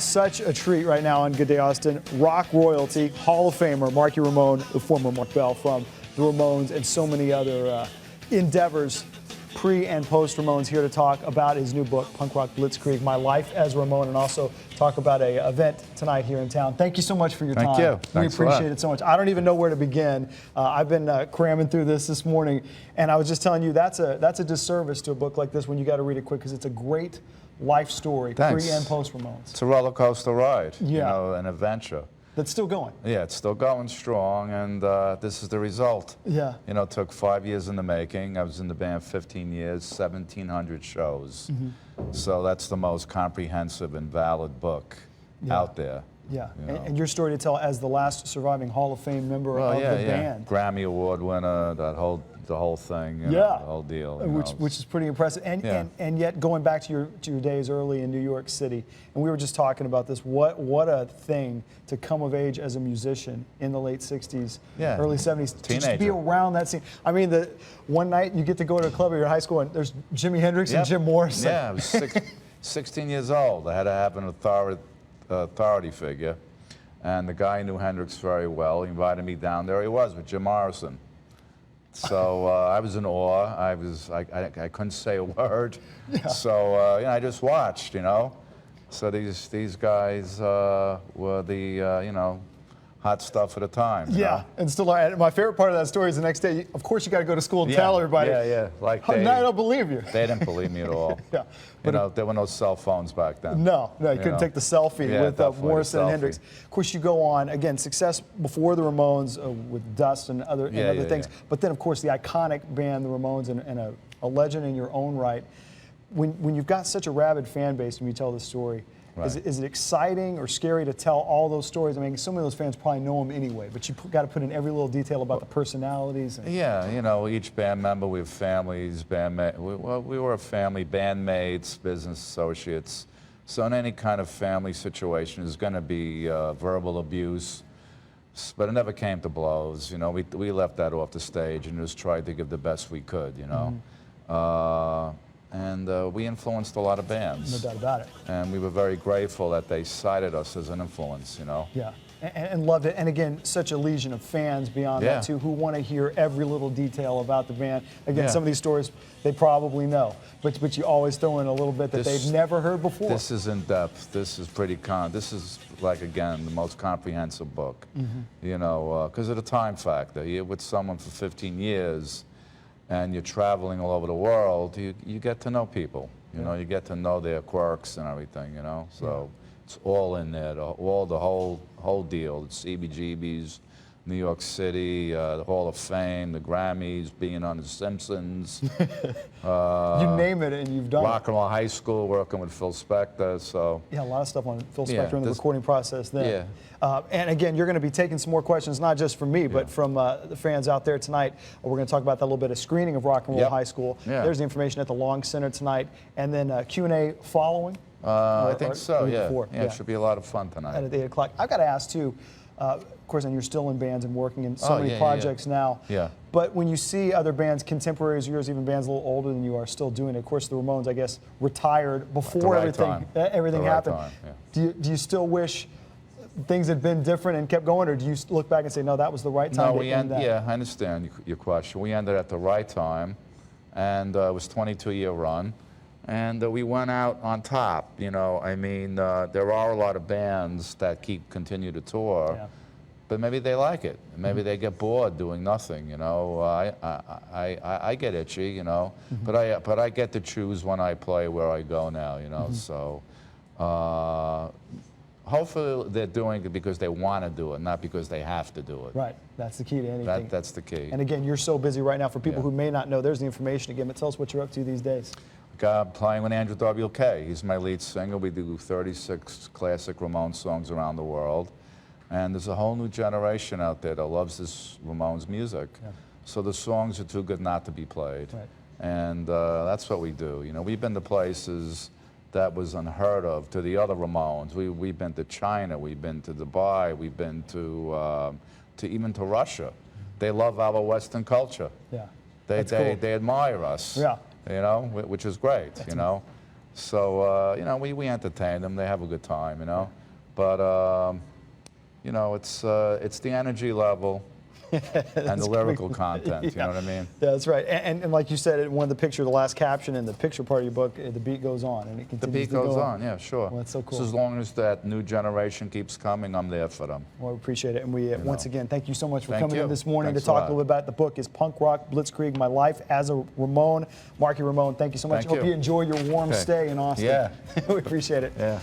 such a treat right now on Good Day Austin. Rock royalty, Hall of Famer Marky Ramone, the former Mark Bell from the Ramones, and so many other endeavors, pre and post Ramones, here to talk about his new book, Punk Rock Blitzkrieg, My Life as Ramone, and also talk about an event tonight here in town. Thank you so much for your time. Thank you. We Thanks appreciate it so much. I don't even know where to begin. I've been cramming through this morning, and I was just telling you that's a disservice to a book like this when you got to read it quick, because it's a great life story, Thanks. pre and post Ramones. It's a roller coaster ride, Yeah. you know, an adventure. That's still going. Yeah, it's still going strong, and this is the result. Yeah. You know, it took 5 years in the making. I was in the band 15 years, 1,700 shows. Mm-hmm. So that's the most comprehensive and valid book out there. Yeah, You know. and your story to tell as the last surviving Hall of Fame member of the band. Grammy Award winner, the whole thing, you know, the whole deal. You Which is pretty impressive. And yet going back to your days early in New York City, and we were just talking about this, what a thing to come of age as a musician in the late 60s, early 70s. To just be around that scene. I mean, one night you get to go to a club at your high school and there's Jimi Hendrix and Jim Morrison. Yeah, I was 16 years old. I had to have an authority figure, and the guy knew Hendrix very well. He invited me down. There he was with Jim Morrison. So I was in awe. I couldn't say a word. Yeah. So you know, I just watched, you know. So these guys were the you know, hot stuff at the time. You know? And still are. And my favorite part of that story is the next day, of course you got to go to school and tell everybody. Yeah. Like I don't believe you. They didn't believe me at all. You know, there were no cell phones back then. No, you couldn't take the selfie with Morrison and Hendrix. Of course, you go on, again, success before the Ramones with Dust and other things. But then, of course, the iconic band, the Ramones, and a legend in your own right. When you've got such a rabid fan base and you tell this story, is it exciting or scary to tell all those stories? I mean, some of those fans probably know them anyway, but you got to put in every little detail about the personalities. Yeah, you know, each band member, we have families, we were a family, bandmates, business associates. So in any kind of family situation, there's going to be verbal abuse, but it never came to blows. You know, we left that off the stage and just tried to give the best we could, you know. And we influenced a lot of bands. No doubt about it. And we were very grateful that they cited us as an influence, you know. Yeah, and loved it. And again, such a legion of fans beyond that too, who want to hear every little detail about the band. Again, some of these stories they probably know, but you always throw in a little bit that they've never heard before. This is in depth. This is pretty this is, like, again, the most comprehensive book. You know, because of the time factor. You're with someone for 15 years. And you're traveling all over the world, you get to know people. You know, you get to know their quirks and everything, you know. So it's all in there, the whole deal. The CBGBs, New York City, the Hall of Fame, the Grammys, being on The Simpsons. You name it and you've done Rock and Roll High School, working with Phil Spector, so. Yeah, a lot of stuff on Phil Spector in the recording process then. And again, you're going to be taking some more questions, not just from me, but from the fans out there tonight. We're going to talk about that a little bit, a screening of Rock and Roll High School. There's the information at the Long Center tonight, and then Q&A following. I think so, yeah. It should be a lot of fun tonight. At 8 o'clock. I've got to ask, too, of course, and you're still in bands and working in so many projects now. But when you see other bands, contemporaries of yours, even bands a little older than you are, still doing it. Of course, the Ramones, I guess, retired before everything happened. Do you still wish things had been different and kept going, or do you look back and say, no, that was the right time to end that? Yeah, I understand your question. We ended at the right time, and it was a 22-year run. And we went out on top, you know. I mean, there are a lot of bands that continue to tour, but maybe they like it. Maybe they get bored doing nothing, you know. I get itchy, you know, but I get to choose when I play, where I go now, you know. So hopefully they're doing it because they want to do it, not because they have to do it. Right, that's the key to anything. That's the key. And again, you're so busy right now. For people who may not know, there's the information again, but tell us what you're up to these days. Playing with Andrew WK. He's my lead singer. We do 36 classic Ramones songs around the world. And there's a whole new generation out there that loves this Ramones music. So the songs are too good not to be played. And that's what we do. You know, we've been to places that was unheard of to the other Ramones. We've been to China, we've been to Dubai, we've been to even to Russia. They love our Western culture. They admire us. You know, which is great. You know, So, you know, we entertain them. They have a good time, you know. But, you know, it's the energy level and the lyrical content, you know what I mean? Yeah, that's right. And like you said, in one of the pictures, the last caption in the picture part of your book, the beat goes on, and it continues to go on. The beat goes on, yeah, sure. Well, that's so cool. So as long as that new generation keeps coming, I'm there for them. Well, we appreciate it. And we, once again, thank you so much for coming in this morning Thanks to talk a little bit about the book. Is Punk Rock Blitzkrieg, My Life as a Ramone. Marky Ramone, thank you so much. Thank Hope you enjoy your warm stay in Austin. Yeah. We appreciate it. Yeah.